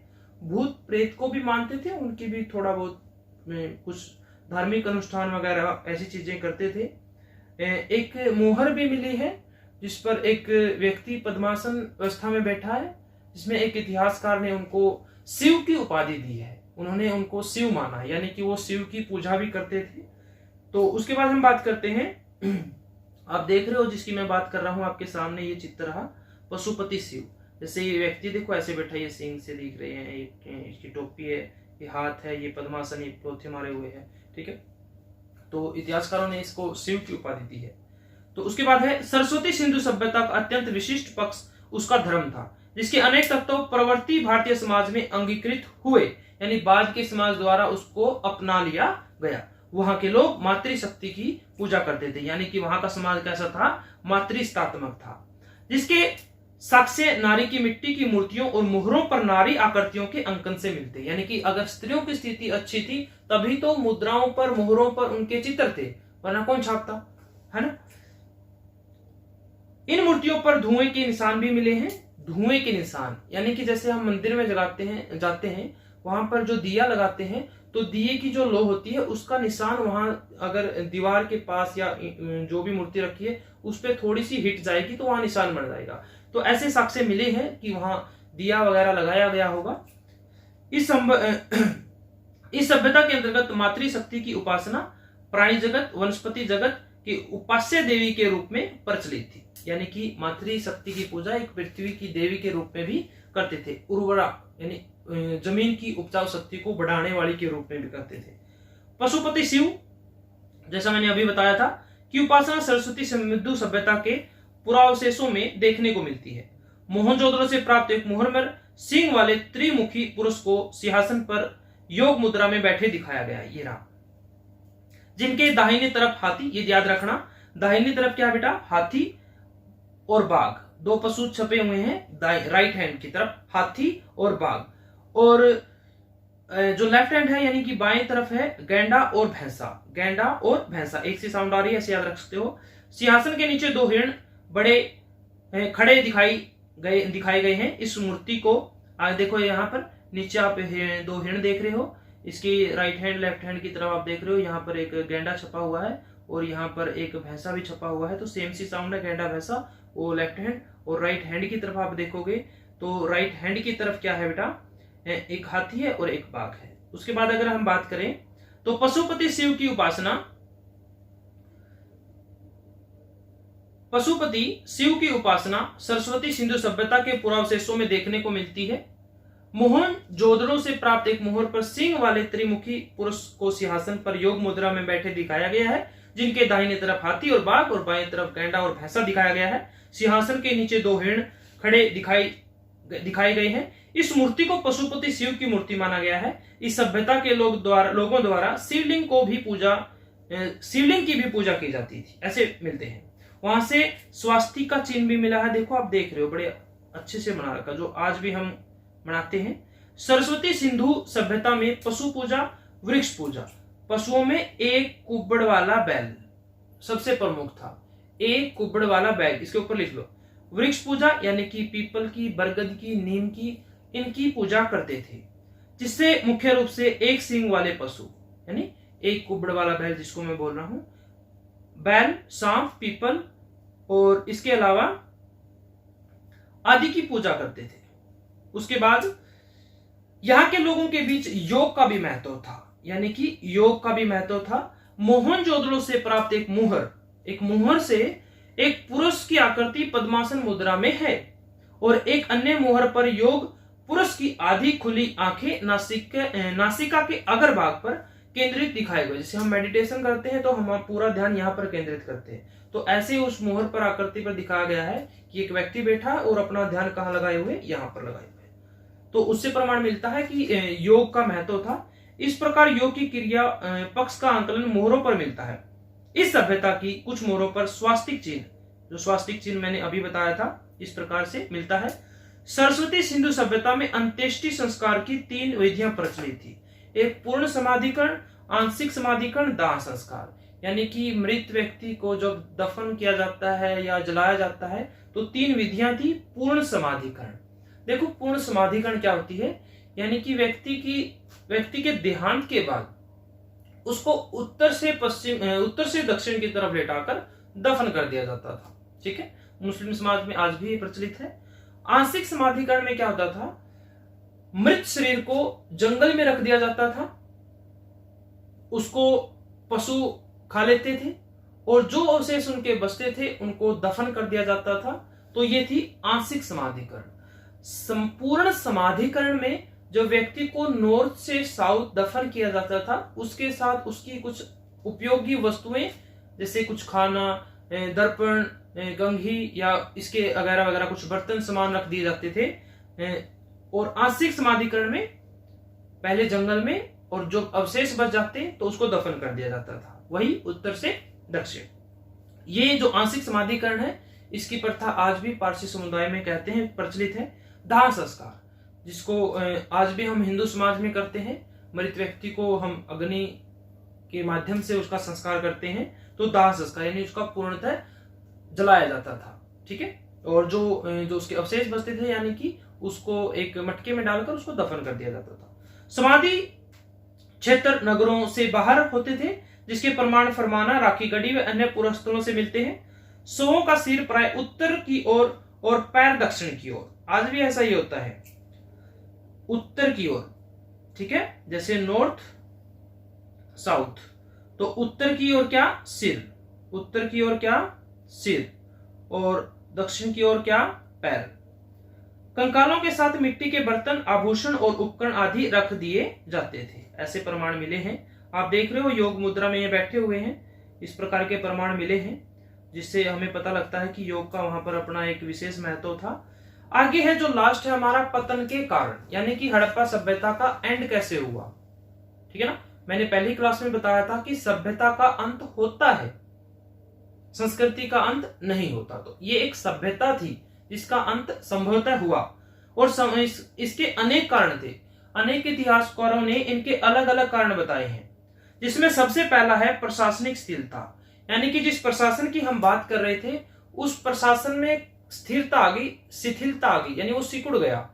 भूत प्रेत को भी मानते थे, उनकी भी थोड़ा बहुत कुछ धार्मिक अनुष्ठान वगैरह ऐसी चीजें करते थे। एक मोहर भी मिली है जिस पर एक व्यक्ति पद्मासन अवस्था में बैठा है, जिसमें एक इतिहासकार ने उनको शिव की उपाधि दी है। उन्होंने उनको शिव माना है, यानी कि वो शिव की पूजा भी करते थे। तो उसके बाद हम बात करते हैं, आप देख रहे हो जिसकी मैं बात कर रहा हूं आपके सामने, ये चित्र रहा पशुपति शिव। जैसे ये व्यक्ति देखो ऐसे बैठा है, ये सिंह से दिख रहे हैं, इसकी टोपी है, ये हाथ है, ये पद्मासन, ये पोथे मारे हुए हैं, ठीक है। तो इतिहासकारों ने इसको शिव की उपाधि दी है। तो उसके बाद है सरस्वती सिंधु सभ्यता का अत्यंत विशिष्ट पक्ष उसका धर्म था, जिसके अनेक तत्व प्रवर्ती भारतीय समाज में अंगीकृत हुए, यानी बाद के समाज द्वारा उसको अपना लिया गया। वहां के लोग मातृशक्ति की पूजा करते थे, यानी कि वहां का समाज कैसा था? मातृस्तात्मक था, जिसके साक्ष्य नारी की मिट्टी की मूर्तियों और मुहरों पर नारी आकृतियों के अंकन से मिलते। यानी कि अगर स्त्रियों की स्थिति अच्छी थी तभी तो मुद्राओं पर, मुहरों पर उनके चित्र थे, वरना कौन छापता, है ना। इन मूर्तियों पर धुएं के निशान भी मिले हैं। धुएं के निशान यानी कि जैसे हम मंदिर में जाते हैं वहां पर जो दिया लगाते हैं तो दिए की जो लो होती है उसका निशान वहां अगर दीवार के पास या जो भी मूर्ति रखी है उस पर थोड़ी सी हिट जाएगी तो वहां निशान बन जाएगा। तो ऐसे साक्ष्य मिले हैं कि वहां दिया वगैरह लगाया गया होगा। इस सभ्यता के अंतर्गत मातृशक्ति की उपासना प्राणी जगत वनस्पति जगत की उपास्य देवी के रूप में प्रचलित थी। यानी कि मातृशक्ति की पूजा एक पृथ्वी की देवी के रूप में भी करते थे। उर्वरा यानी जमीन की उपजाऊ शक्ति को बढ़ाने वाली के रूप में भी करते थे। पशुपति शिव, जैसा मैंने अभी बताया था कि उपासना सरस्वती सिंधु सभ्यता के पुरावशेषों में देखने को मिलती है। मोहनजोदड़ो से प्राप्त एक मुहर में सिंह वाले त्रिमुखी पुरुष को सिंहासन पर योग मुद्रा में बैठे दिखाया गया है। ये रहा, जिनके दाहिनी तरफ हाथी, ये याद रखना, दाहिनी तरफ क्या बेटा, हाथी और बाघ, दो पशु छपे हुए हैं राइट हैंड की तरफ, हाथी और बाघ। और जो लेफ्ट हैंड है यानी कि बाएं तरफ है गैंडा और भैंसा। गैंडा और भैंसा एक सी साउंड आ रही है, ऐसे याद रख सकते हो। सिंहासन के नीचे दो हिरण बड़े खड़े दिखाए गए हैं। इस मूर्ति को आज देखो, यहाँ पर नीचे आप दो हिरण देख रहे हो, इसकी राइट हैंड लेफ्ट हैंड की तरफ आप देख रहे हो, यहाँ पर एक गैंडा छपा हुआ है और यहाँ पर एक भैंसा भी छपा हुआ है। तो सेम सी साउंड है, गैंडा भैंसा, वो लेफ्ट हैंड। और राइट हैंड की तरफ आप देखोगे तो राइट हैंड की तरफ क्या है बेटा, एक हाथी है और एक बाघ है। उसके बाद अगर हम बात करें तो पशुपति शिव की उपासना, सरस्वती सिंधु सभ्यता के पुरावशेषों में देखने को मिलती है। मोहनजोदड़ो से प्राप्त एक मुहर पर सिंह वाले त्रिमुखी पुरुष को सिंहासन पर योग मुद्रा में बैठे दिखाया गया है, जिनके दाहिने तरफ हाथी और बाघ और बाएं तरफ गैंडा और भैंसा दिखाया गया है। सिंहासन के नीचे दो हिरण खड़े दिखाए गए हैं। इस मूर्ति को पशुपति शिव की मूर्ति माना गया है। इस सभ्यता के लोगों द्वारा शिवलिंग की भी पूजा की जाती थी, ऐसे मिलते हैं। वहां से स्वास्तिक का चिन्ह भी मिला है, देखो आप देख रहे हो, बड़े अच्छे से बना रखा, जो आज भी हम मनाते हैं। सरस्वती सिंधु सभ्यता में पशु पूजा, वृक्ष पूजा, पशुओं में एक कुब्बड़ वाला बैल सबसे प्रमुख था। एक कुब्बड़ वाला बैल, इसके ऊपर लिख लो। वृक्ष पूजा यानी कि पीपल की, बरगद की, नीम की, इनकी पूजा करते थे, जिससे मुख्य रूप से एक सींग वाले पशु यानी एक कुब्बड़ वाला बैल जिसको मैं बोल रहा हूं, बैल, सांप, पीपल और इसके अलावा आदि की पूजा करते थे। उसके बाद यहां के लोगों के बीच योग का भी महत्व था, यानी कि योग का भी महत्व था। मोहनजोदड़ो से प्राप्त एक मुहर से एक पुरुष की आकृति पद्मासन मुद्रा में है और एक अन्य मुहर पर योग पुरुष की आधी खुली आंखें नासिका के अग्र भाग पर केंद्रित दिखाए गए। जैसे हम मेडिटेशन करते हैं तो हम पूरा ध्यान यहाँ पर केंद्रित करते हैं, तो ऐसे उस मुहर पर आकृति पर दिखाया गया है कि एक व्यक्ति बैठा और अपना ध्यान कहाँ लगाए हुए, यहाँ पर लगाए हुए। तो उससे प्रमाण मिलता है कि योग का महत्व था। इस प्रकार योग की क्रिया पक्ष का आंकलन मोहरों पर मिलता है। इस सभ्यता की कुछ मोहरों पर स्वास्तिक चिन्ह, जो स्वास्तिक चिन्ह मैंने अभी बताया था, इस प्रकार से मिलता है। सरस्वती सिंधु सभ्यता में अंत्येष्टि संस्कार की 3 विधियां प्रचलित थी। एक पूर्ण समाधिकरण, आंशिक समाधिकरण, दाह संस्कार। यानी कि मृत व्यक्ति को जब दफन किया जाता है या जलाया जाता है तो 3 विधियां थी। पूर्ण समाधिकरण, देखो पूर्ण समाधिकरण क्या होती है, यानी कि व्यक्ति के देहांत के बाद उसको उत्तर से दक्षिण की तरफ लेटाकर दफन कर दिया जाता था। ठीक है, मुस्लिम समाज में आज भी प्रचलित है। आंशिक समाधिकरण में क्या होता था, मृत शरीर को जंगल में रख दिया जाता था, उसको पशु खा लेते थे और जो अवशेष उनके बचते थे उनको दफन कर दिया जाता था। तो ये थी आंशिक समाधिकरण। संपूर्ण समाधिकरण में जो व्यक्ति को नॉर्थ से साउथ दफन किया जाता था, उसके साथ उसकी कुछ उपयोगी वस्तुएं जैसे कुछ खाना, दर्पण, कंघी या इसके वगैरह वगैरह कुछ बर्तन सामान रख दिए जाते थे। और आंशिक समाधिकरण में पहले जंगल में और जो अवशेष बच जाते तो उसको दफन कर दिया जाता था, वही उत्तर से दक्षिण। ये जो आंशिक समाधिकरण है इसकी प्रथा आज भी पारसी समुदाय में कहते हैं प्रचलित है। दाह संस्कार, जिसको आज भी हम हिंदू समाज में करते हैं। मृत व्यक्ति को हम अग्नि के माध्यम से उसका संस्कार करते हैं। तो दाह संस्कार यानी उसका पूर्णतः जलाया जाता था। ठीक है, और जो उसके अवशेष बचते थे यानी कि उसको एक मटके में डालकर उसको दफन कर दिया जाता था। समाधि क्षेत्र नगरों से बाहर होते थे, जिसके प्रमाण फरमाना, राखी गढ़ी व अन्य पुरस्थलों से मिलते हैं। शवों का सिर प्राय उत्तर की ओर और पैर दक्षिण की ओर। आज भी ऐसा ही होता है, उत्तर की ओर। ठीक है, जैसे नॉर्थ साउथ, तो उत्तर की ओर क्या सिर, उत्तर की ओर क्या सिर, और दक्षिण की ओर क्या पैर। कंकालों के साथ मिट्टी के बर्तन, आभूषण और उपकरण आदि रख दिए जाते थे। ऐसे प्रमाण मिले हैं। आप देख रहे हो योग मुद्रा में ये बैठे हुए हैं, इस प्रकार के प्रमाण मिले हैं, जिससे हमें पता लगता है कि योग का वहां पर अपना एक विशेष महत्व था। आगे है जो लास्ट है हमारा, पतन के कारण, यानी कि हड़प्पा सभ्यता का एंड कैसे हुआ। ठीक है ना, मैंने पहली क्लास में बताया था कि सभ्यता का अंत होता है, संस्कृति का अंत नहीं होता। तो ये एक सभ्यता थी जिसका अंत संभवतः हुआ, और इसके अनेक कारण थे। अनेक इतिहासकारों ने इनके अलग अलग कारण बताए हैं, जिसमें सबसे पहला है प्रशासनिक स्थिरता, यानी कि जिस प्रशासन की हम बात कर रहे थे उस प्रशासन में स्थिरता आ गई, शिथिलता आ गई, यानी वो सिकुड़ गया,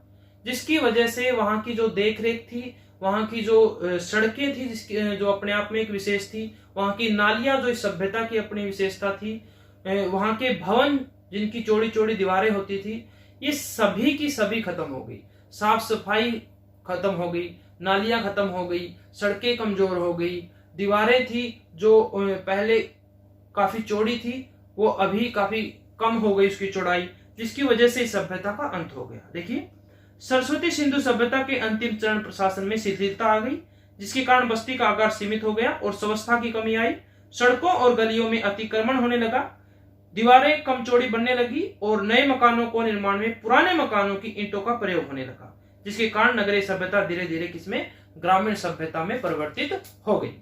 जिसकी वजह से वहां की जो देखरेख थी, वहां की जो सड़कें थी जिसकी जो अपने आप में एक विशेष थी, वहां की नालियां जो इस सभ्यता की अपनी विशेषता थी, वहां के भवन जिनकी चौड़ी चौड़ी दीवारें होती थी, ये सभी की सभी खत्म हो गई। साफ सफाई खत्म हो गई, नालियां खत्म हो गई, सड़कें कमजोर हो गई, दीवारें थी जो पहले काफी चौड़ी थी वो अभी काफी कम हो गई उसकी चौड़ाई, जिसकी वजह से इस सभ्यता का अंत हो गया। देखिए, सरस्वती सिंधु सभ्यता के अंतिम चरण प्रशासन में शिथिलता आ गई, जिसके कारण बस्ती का आकार सीमित हो गया और व्यवस्था की कमी आई। सड़कों और गलियों में अतिक्रमण होने लगा, दीवारें कम चौड़ी बनने लगी और नए मकानों को निर्माण में पुराने मकानों की ईंटों का प्रयोग होने लगा, जिसके कारण नगरीय सभ्यता धीरे धीरे किसमें, ग्रामीण सभ्यता में परिवर्तित हो गई।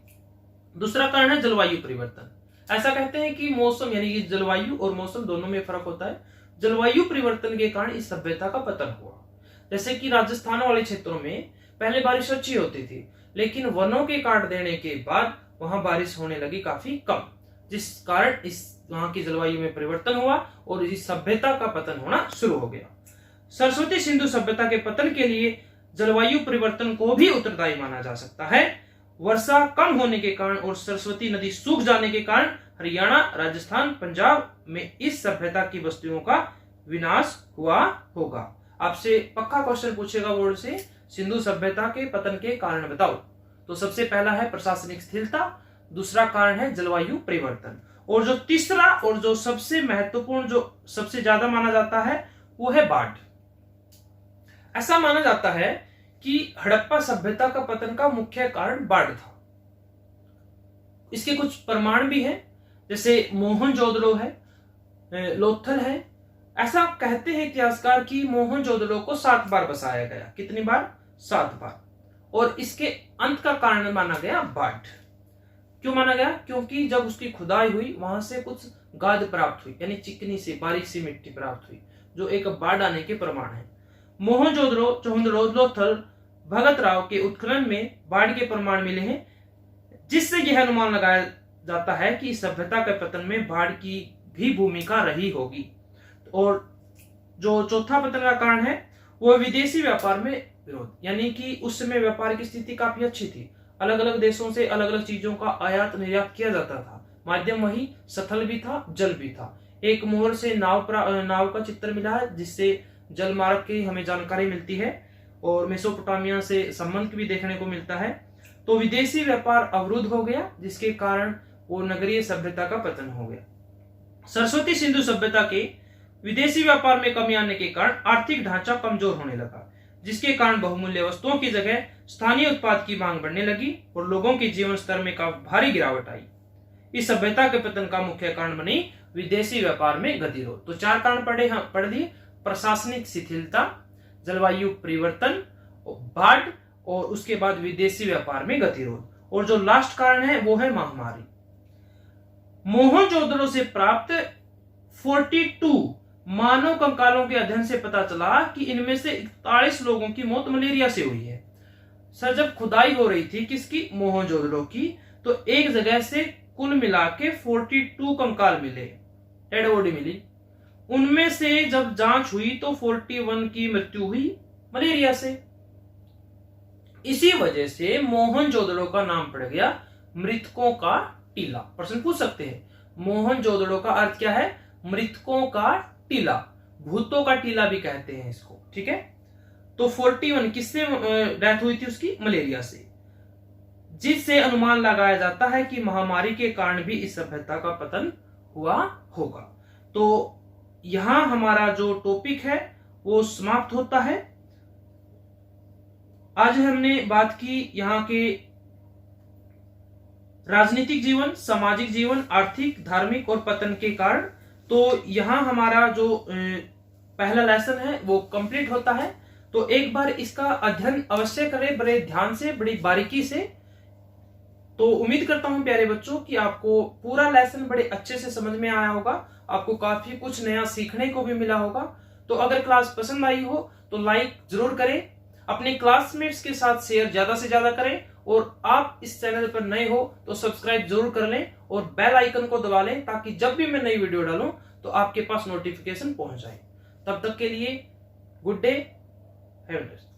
दूसरा कारण है जलवायु परिवर्तन। ऐसा कहते हैं कि मौसम यानी कि जलवायु और मौसम दोनों में फर्क होता है। जलवायु परिवर्तन के कारण इस सभ्यता का पतन हुआ। जैसे कि राजस्थान वाले क्षेत्रों में पहले बारिश अच्छी होती थी, लेकिन वनों के काट देने के बाद वहां बारिश होने लगी काफी कम, जिस कारण इस वहां की जलवायु में परिवर्तन हुआ और इस सभ्यता का पतन होना शुरू हो गया। सरस्वती सिंधु सभ्यता के पतन के लिए जलवायु परिवर्तन को भी उत्तरदायी माना जा सकता है। वर्षा कम होने के कारण और सरस्वती नदी सूख जाने के कारण हरियाणा, राजस्थान, पंजाब में इस सभ्यता की बस्तियों का विनाश हुआ होगा। आपसे पक्का क्वेश्चन पूछेगा बोर्ड से, सिंधु सभ्यता के पतन के कारण बताओ। तो सबसे पहला है प्रशासनिक स्थिरता, दूसरा कारण है जलवायु परिवर्तन, और जो तीसरा और जो सबसे महत्वपूर्ण, जो सबसे ज्यादा माना जाता है वो है बाढ़। ऐसा माना जाता है कि हड़प्पा सभ्यता का पतन का मुख्य कारण बाढ़ था। इसके कुछ प्रमाण भी हैं, जैसे मोहनजोदड़ो है, लोथल है। ऐसा कहते हैं इतिहासकार कि मोहनजोदड़ो को 7 बार बसाया गया। कितनी बार? 7 बार। और इसके अंत का कारण माना गया बाढ़। क्यों माना गया? क्योंकि जब उसकी खुदाई हुई वहां से कुछ गाद प्राप्त हुई, यानी चिकनी सी बारीक सी मिट्टी प्राप्त हुई, जो एक बाढ़ आने के प्रमाण है। मोहनजोदड़ो, चोहंदड़ो, लोथल, भगत राव के उत्खनन में बाढ़ के प्रमाण मिले हैं, जिससे यह अनुमान लगाया जाता है कि इस सभ्यता के पतन में बाढ़ की भी भूमिका रही होगी। और जो चौथा पतन का कारण है वो विदेशी व्यापार में विरोध, यानी कि उस समय व्यापार की स्थिति काफी अच्छी थी, अलग अलग देशों से अलग अलग चीजों का आयात निर्यात किया जाता था। माध्यम वही स्थल भी था, जल भी था। एक मोहर से नाव का चित्र मिला है, जिससे जल मार्ग की हमें जानकारी मिलती है, और मेसोपोटामिया से संबंध भी देखने को मिलता है। तो विदेशी व्यापार अवरुद्ध हो गया, जिसके कारण वो नगरीय सभ्यता का पतन हो गया। सरस्वती सिंधु सभ्यता के विदेशी व्यापार में कमी आने के कारण आर्थिक ढांचा कमजोर होने लगा, जिसके कारण बहुमूल्य वस्तुओं की जगह स्थानीय उत्पाद की मांग बढ़ने लगी और लोगों के जीवन स्तर में काफी भारी गिरावट आई। इस सभ्यता के पतन का मुख्य कारण बनी विदेशी व्यापार में गतिरोध। तो 4 कारण पढ़ दिए: प्रशासनिक शिथिलता, जलवायु परिवर्तन, बाढ़, और उसके बाद विदेशी व्यापार में गतिरोध। और जो लास्ट कारण है वो है महामारी। मोहनजोदड़ो से प्राप्त 42 मानव कंकालों के अध्ययन से पता चला कि इनमें से 41 लोगों की मौत मलेरिया से हुई है। सर, जब खुदाई हो रही थी किसकी? मोहनजोदड़ो की, तो एक जगह से कुल मिला के 42 कंकाल मिले, डेड बॉडी मिली। उनमें से जब जांच हुई तो 41 की मृत्यु हुई मलेरिया से। इसी वजह से मोहनजोदड़ो का नाम पड़ गया मृतकों का टीला। प्रश्न पूछ सकते हैं, मोहनजोदड़ो का अर्थ क्या है? मृतकों का टीला, भूतों का टीला भी कहते हैं इसको, ठीक है। तो 41 किससे डेथ हुई थी उसकी? मलेरिया से, जिससे अनुमान लगाया जाता है कि महामारी के कारण भी इस सभ्यता का पतन हुआ होगा। तो यहां हमारा जो टॉपिक है वो समाप्त होता है। आज हमने बात की यहाँ के राजनीतिक जीवन, सामाजिक जीवन, आर्थिक, धार्मिक और पतन के कारण। तो यहां हमारा जो पहला लेसन है वो कंप्लीट होता है। तो एक बार इसका अध्ययन अवश्य करें, बड़े ध्यान से, बड़ी बारीकी से। तो उम्मीद करता हूं प्यारे बच्चों कि आपको पूरा लेसन बड़े अच्छे से समझ में आया होगा, आपको काफी कुछ नया सीखने को भी मिला होगा। तो अगर क्लास पसंद आई हो तो लाइक जरूर करें, अपने क्लासमेट्स के साथ शेयर ज्यादा से ज्यादा करें, और आप इस चैनल पर नए हो तो सब्सक्राइब जरूर कर लें और बेल आइकन को दबा लें, ताकि जब भी मैं नई वीडियो डालूं तो आपके पास नोटिफिकेशन पहुंच जाए। तब तक के लिए good day, have a nice day.